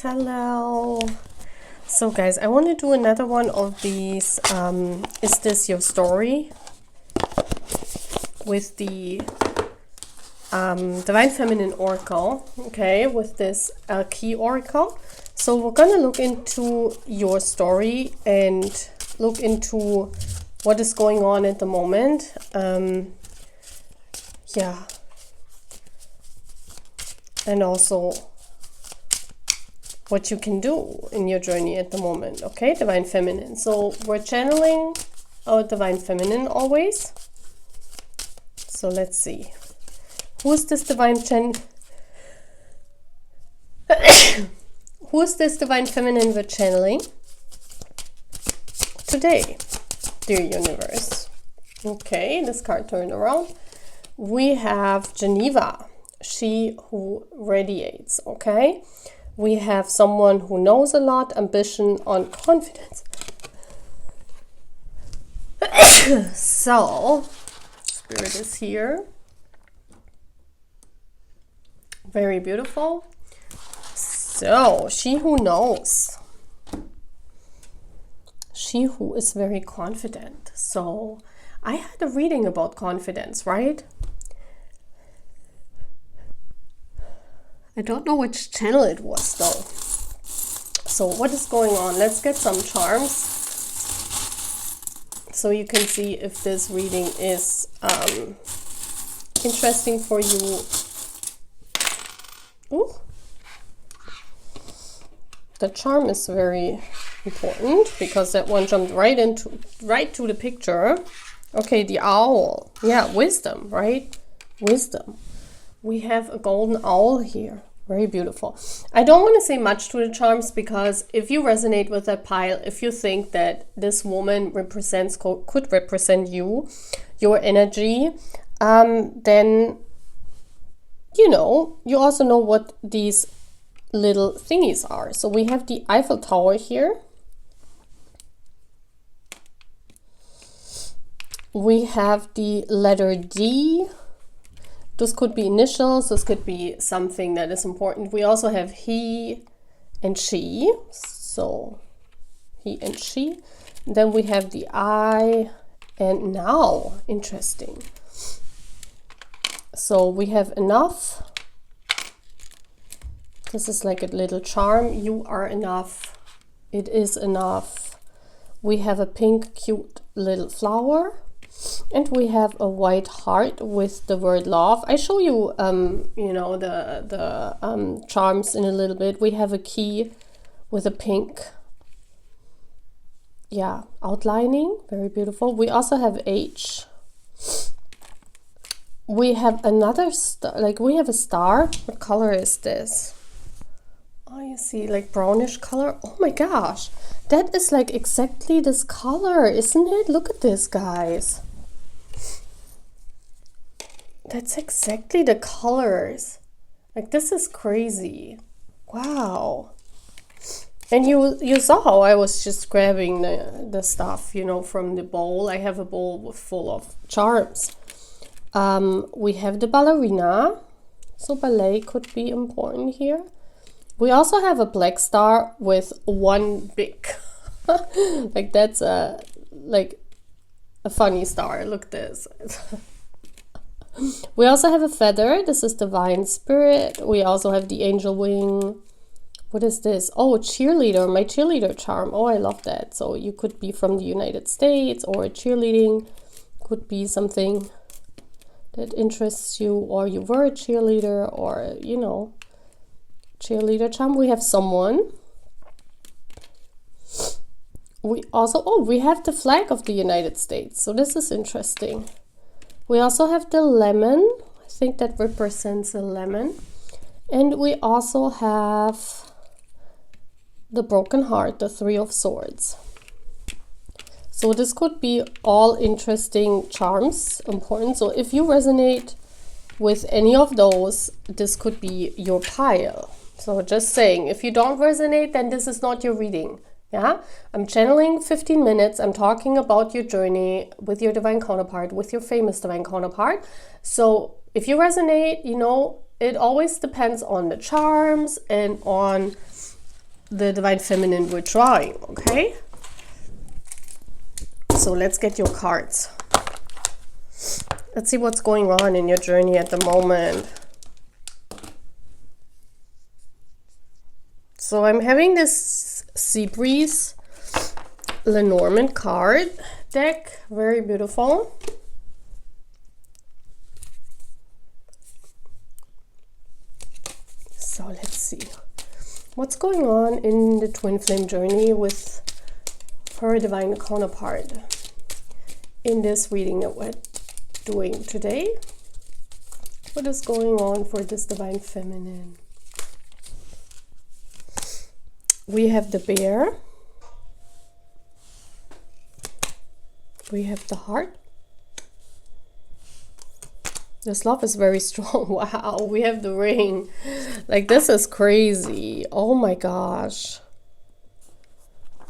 Hello. So guys, I want to do another one of these is this your story with the Divine Feminine Oracle, okay, with this key oracle. So we're gonna look into your story and look into what is going on at the moment. Yeah, and also what you can do in your journey at the moment, okay, Divine Feminine. So we're channeling our Divine Feminine always. So let's see. Who is this Divine Who is this Divine Feminine we're channeling today, dear universe? Okay, this card turned around. We have Geneva, she who radiates, okay? We have someone who knows a lot, ambition, on confidence. So, Spirit is here. Very beautiful. So, she who knows. She who is very confident. So, I had a reading about confidence, right? I don't know which channel it was though. So what is going on? Let's get some charms so you can see if this reading is interesting for you. Ooh. The charm is very important because that one jumped right to the picture. Okay, the owl. Yeah, wisdom, right? Wisdom. We have a golden owl here. Very beautiful. I don't want to say much to the charms because if you resonate with that pile, if you think that this woman represents, could represent you, your energy, then, you know, you also know what these little thingies are. So we have the Eiffel Tower here. We have the letter D. This could be initials, this could be something that is important. We also have he and she, so he and she. Then we have the I and now, interesting. So we have enough. This is like a little charm. You are enough. It is enough. We have a pink, cute little flower. And we have a white heart with the word love. I show you, you know, the charms in a little bit. We have a key with a pink, yeah, outlining. Very beautiful. We also have H. We have another star, like we have a star. What color is this? Oh, you see, like brownish color. Oh my gosh, that is like exactly this color, isn't it? Look at this, guys. That's exactly the colors. Like, this is crazy. Wow. And you saw how I was just grabbing the stuff, you know, from the bowl. I have a bowl full of charms. We have the ballerina. So ballet could be important here. We also have a black star with one big, like that's a funny star. Look at this. We also have a feather. This is divine spirit. We also have the angel wing. What is this? Oh, cheerleader, my cheerleader charm. Oh, I love that. So you could be from the United States, or cheerleading could be something that interests you, or you were a cheerleader, or, you know, cheerleader charm. We have someone. We also, oh, we have the flag of the United States. So this is interesting. We also have the lemon. I think that represents a lemon. And we also have the broken heart, the Three of Swords. So this could be all interesting charms, important. So if you resonate with any of those, this could be your pile. So just saying, if you don't resonate, then this is not your reading. Yeah, I'm channeling 15 minutes. I'm talking about your journey with your divine counterpart, with your famous divine counterpart. So if you resonate, you know, it always depends on the charms and on the Divine Feminine we're drawing, okay? So let's get your cards. Let's see what's going on in your journey at the moment. So I'm having this Sea Breeze Lenormand card deck, very beautiful. So let's see what's going on in the twin flame journey with her divine counterpart in this reading that we're doing today. What is going on for this divine feminine? We have the bear. We have the heart. This love is very strong. Wow, we have the ring. Like, this is crazy. Oh my gosh.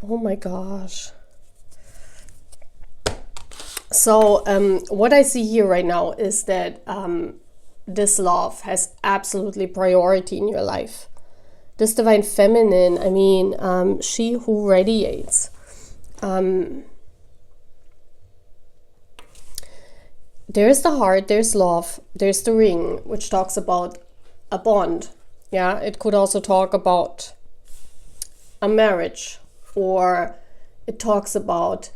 Oh my gosh. So what I see here right now is that this love has absolutely priority in your life. This divine feminine, I mean, she who radiates. There's the heart, there's love, there's the ring, which talks about a bond. Yeah, it could also talk about a marriage, or it talks about,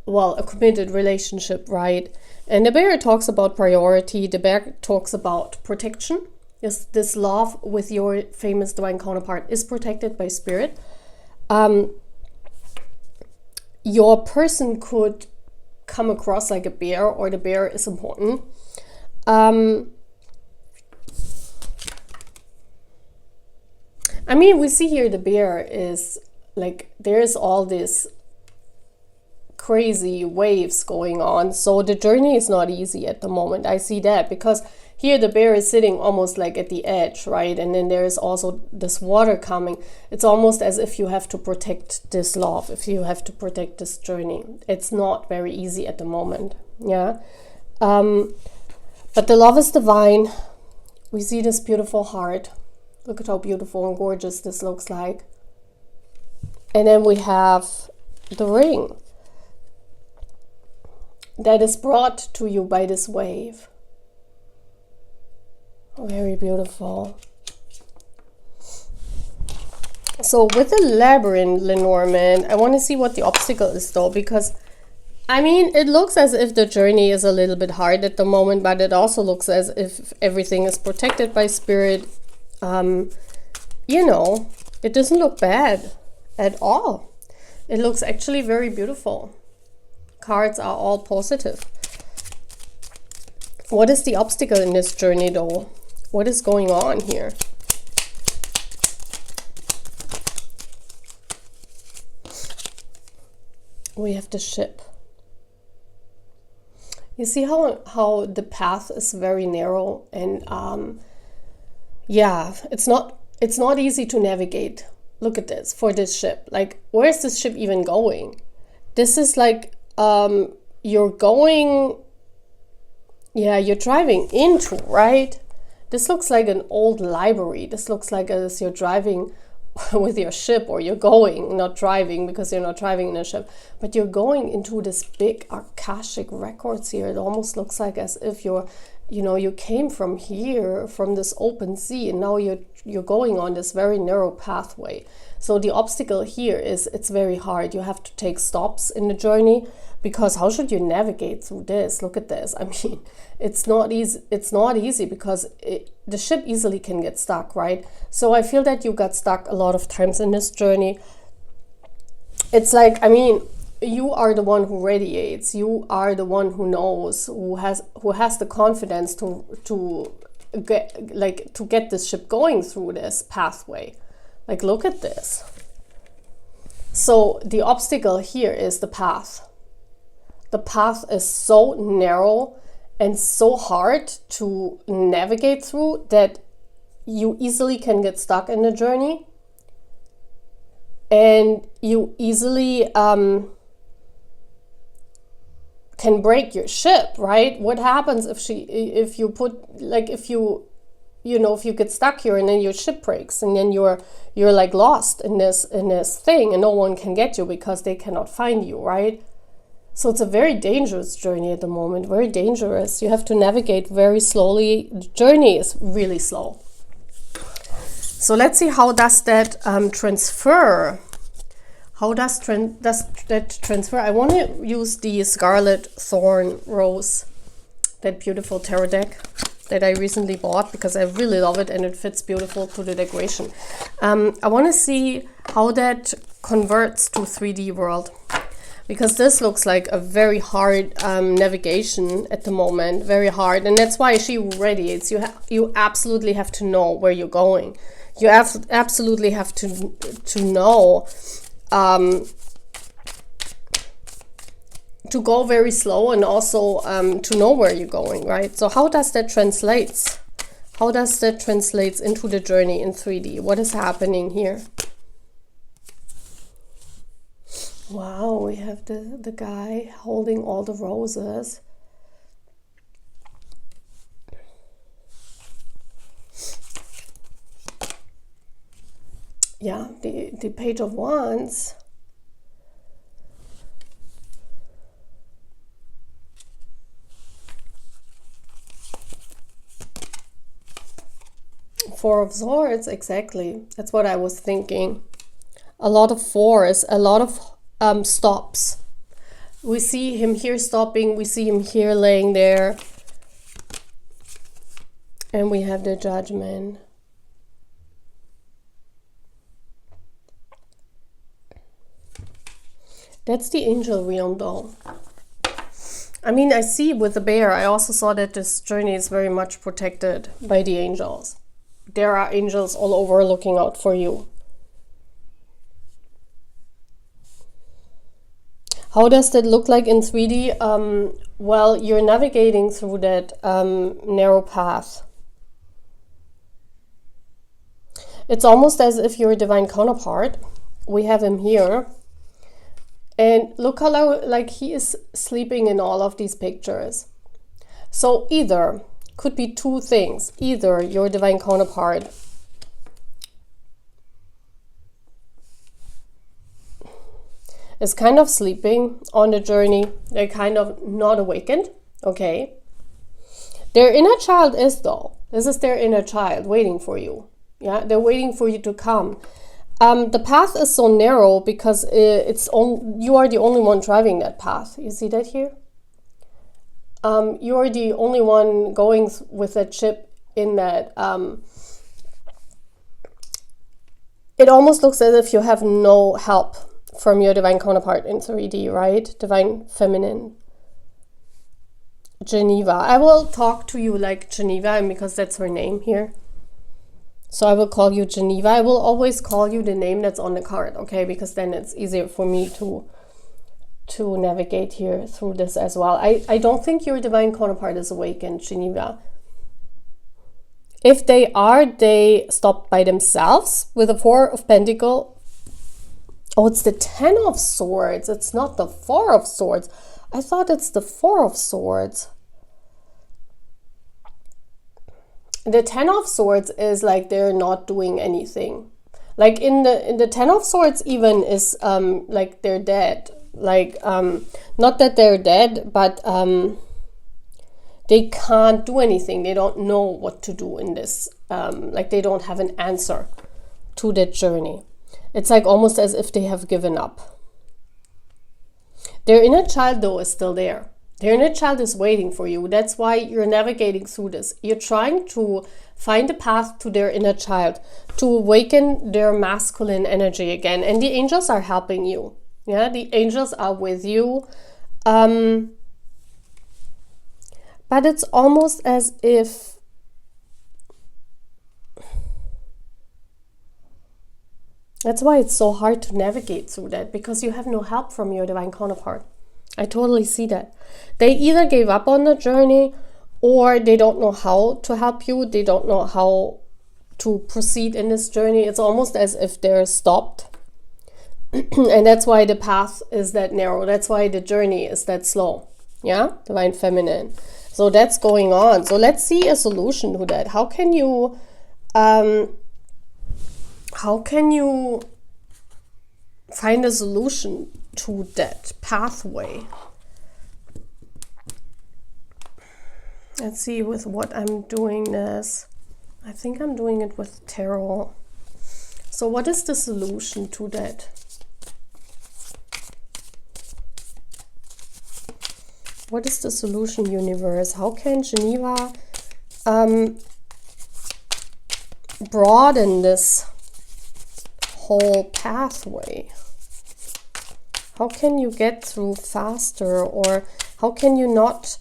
well, a committed relationship, right? And the bear talks about priority. The bear talks about protection. Yes, this love with your famous divine counterpart is protected by spirit. Your person could come across like a bear, or the bear is important. I mean, we see here the bear is like, there's all this crazy waves going on. So the journey is not easy at the moment. I see that because here the bear is sitting almost like at the edge, right? And then there is also this water coming. It's almost as if you have to protect this love, if you have to protect this journey. It's not very easy at the moment, yeah? But the love is divine. We see this beautiful heart. Look at how beautiful and gorgeous this looks like. And then we have the ring that is brought to you by this wave. Very beautiful. So with the labyrinth, Lenormand, I want to see what the obstacle is though, because I mean, it looks as if the journey is a little bit hard at the moment, but it also looks as if everything is protected by spirit. You know, it doesn't look bad at all. It looks actually very beautiful. Cards are all positive. What is the obstacle in this journey though? What is going on here? We have the ship. You see how the path is very narrow, and yeah, it's not easy to navigate. Look at this for this ship. Like, where is this ship even going? This is like you're going, yeah, you're driving into, right? This looks like an old library. This looks like as you're driving with your ship, or you're going, not driving because you're not driving in a ship, but you're going into this big Akashic records here. It almost looks like as if you're, you know, you came from here, from this open sea, and now you're going on this very narrow pathway. So the obstacle here is it's very hard. You have to take stops in the journey, because how should you navigate through this? Look at this. I mean, it's not easy. It's not easy because the ship easily can get stuck, right? So I feel that you got stuck a lot of times in this journey. It's like, I mean, you are the one who radiates. You are the one who knows, who has the confidence to get this ship going through this pathway. Like, look at this. So the obstacle here is the path. The path is so narrow and so hard to navigate through that you easily can get stuck in the journey, and you easily can break your ship, right? What happens if you you know, if you get stuck here and then your ship breaks and then you're like lost in this thing and no one can get you because they cannot find you, right? So it's a very dangerous journey at the moment, very dangerous. You have to navigate very slowly. The journey is really slow. So let's see, how does that transfer? How does that transfer? I want to use the Scarlet Thorn Rose, that beautiful tarot deck that I recently bought because I really love it and it fits beautiful to the decoration. I want to see how that converts to 3D world, because this looks like a very hard navigation at the moment, very hard, and that's why she radiates. You absolutely have to know where you're going. You absolutely have to know. To go very slow and also to know where you're going, right? So how does that translate? How does that translate into the journey in 3D? What is happening here? Wow, we have the guy holding all the roses. Yeah, the Page of Wands. Four of Swords, exactly. That's what I was thinking. A lot of fours, a lot of stops. We see him here stopping, we see him here laying there. And we have the Judgment. That's the angel realm though. I mean, I see with the bear, I also saw that this journey is very much protected by the angels. There are angels all over looking out for you. How does that look like in 3D? Well, you're navigating through that narrow path. It's almost as if you're a divine counterpart. We have him here. And look how like he is sleeping in all of these pictures. So either, could be two things. Either your divine counterpart is kind of sleeping on the journey. They're kind of not awakened. Okay. Their inner child is though. This is their inner child waiting for you. Yeah, they're waiting for you to come. The path is so narrow because you are the only one driving that path. You see that here? You are the only one going with that ship in that. It almost looks as if you have no help from your divine counterpart in 3D, right? Divine feminine. Geneva. I will talk to you like Geneva because that's her name here. So I will call you Geneva. I will always call you the name that's on the card, okay? Because then it's easier for me to navigate here through this as well. I don't think your divine counterpart is awakened, Geneva. If they are, they stop by themselves with the Four of Pentacles. Oh, it's the Ten of Swords. It's not the Four of Swords. I thought it's the Four of Swords. The Ten of Swords is like they're not doing anything. Like in the Ten of Swords even is like they're dead. Like not that they're dead, but they can't do anything. They don't know what to do in this. Like they don't have an answer to that journey. It's like almost as if they have given up. Their inner child though is still there. Their inner child is waiting for you. That's why you're navigating through this. You're trying to find a path to their inner child, to awaken their masculine energy again. And the angels are helping you. Yeah, the angels are with you. But it's almost as if that's why it's so hard to navigate through that, because you have no help from your divine counterpart. I totally see that. They either gave up on the journey or they don't know how to help you. They don't know how to proceed in this journey. It's almost as if they're stopped. And that's why the path is that narrow. That's why the journey is that slow. Yeah, divine feminine. So that's going on. So let's see a solution to that. How can you find a solution to that pathway? Let's see with what I'm doing this. I think I'm doing it with tarot. So what is the solution to that? What is the solution, universe? How can Geneva broaden this whole pathway? How can you get through faster, or how can you not,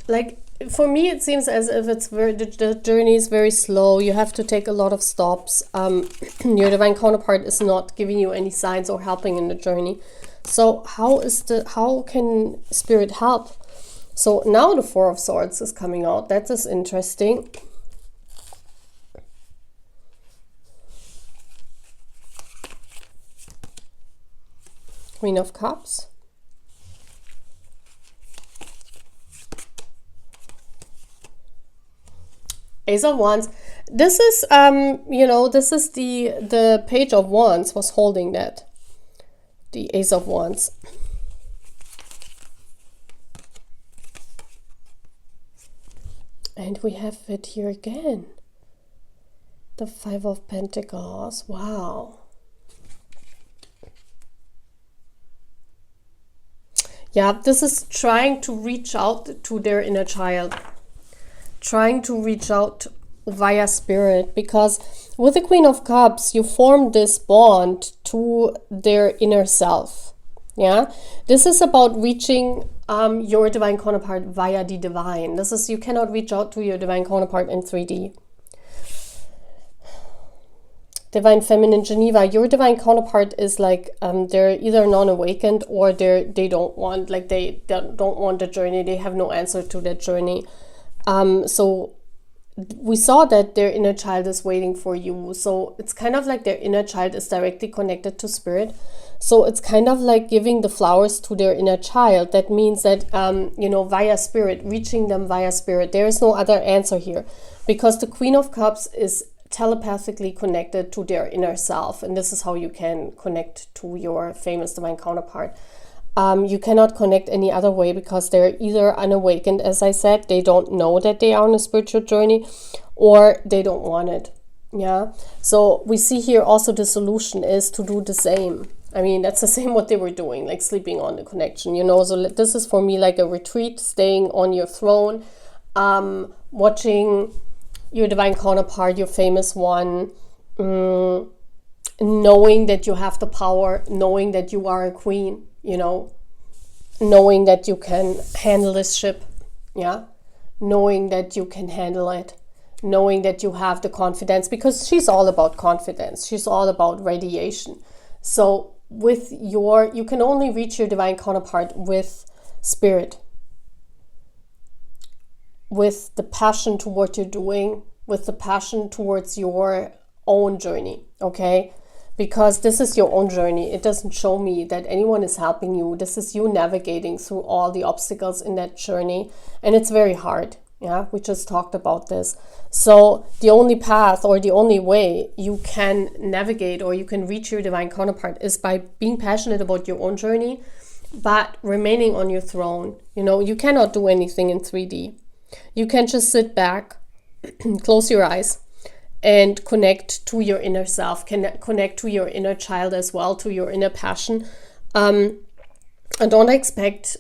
like, for me it seems as if it's the journey is very slow. You have to take a lot of stops. Your divine counterpart is not giving you any signs or helping in the journey. So how can spirit help? So now the Four of Swords is coming out. That is interesting. Queen of Cups. Ace of Wands. This is you know, this is the Page of Wands was holding that. The Ace of Wands. And we have it here again. The Five of Pentacles. Wow. Yeah, this is trying to reach out to their inner child. Trying to reach out via spirit, because with the Queen of Cups you form this bond to their inner self. Yeah, this is about reaching your divine counterpart via the divine. This is, you cannot reach out to your divine counterpart in 3D. Divine feminine, Geneva, your divine counterpart is like they're either non-awakened, or they don't want, like they don't want the journey. They have no answer to that journey. So we saw that their inner child is waiting for you. So it's kind of like their inner child is directly connected to spirit. So it's kind of like giving the flowers to their inner child. That means that, you know, via spirit, reaching them via spirit. There is no other answer here, because the Queen of Cups is telepathically connected to their inner self. And this is how you can connect to your famous divine counterpart. You cannot connect any other way, because they're either unawakened, as I said, they don't know that they are on a spiritual journey, or they don't want it. Yeah. So we see here also the solution is to do the same. I mean, that's the same what they were doing, like sleeping on the connection, you know. So this is for me like a retreat, staying on your throne, watching your divine counterpart, your famous one, knowing that you have the power, knowing that you are a queen, you know, knowing that you can handle this ship, yeah, knowing that you can handle it, knowing that you have the confidence, because she's all about confidence, she's all about radiation. So with you can only reach your divine counterpart with spirit, with the passion to what you're doing, with the passion towards your own journey, okay? Because this is your own journey. It doesn't show me that anyone is helping you. This is you navigating through all the obstacles in that journey. And it's very hard. Yeah, we just talked about this. So the only path, or the only way you can navigate, or you can reach your divine counterpart, is by being passionate about your own journey, but remaining on your throne. You know, you cannot do anything in 3D. You can just sit back, close your eyes, and connect to your inner self, connect to your inner child as well, to your inner passion. And don't expect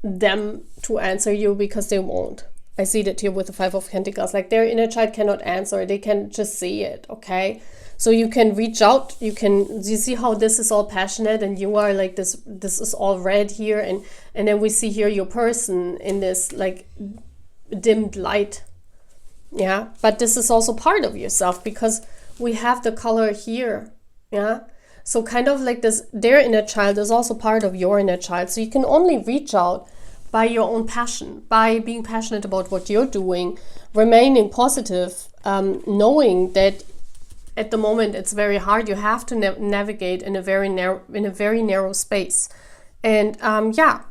them to answer you, because they won't. I see that here with the Five of Pentacles. Like, their inner child cannot answer. They can just see it, okay? So you can reach out. You see how this is all passionate, and you are like this is all red here. And then we see here your person in this like dimmed light. Yeah, but this is also part of yourself, because we have the color here. Yeah, so kind of like this, their inner child is also part of your inner child. So you can only reach out by your own passion, by being passionate about what you're doing, remaining positive, knowing that at the moment it's very hard. You have to navigate in a very narrow space, and yeah,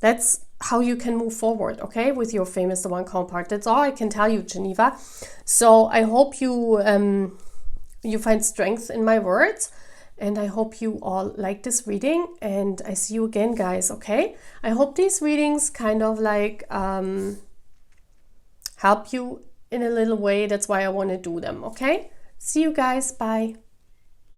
That's how you can move forward, okay, with your Fame is the One counterpart. That's all I can tell you, Geneva. So I hope you you find strength in my words, and I hope you all like this reading, and I see you again, guys, okay? I hope these readings kind of like help you in a little way. That's why I want to do them, okay? See you guys. Bye.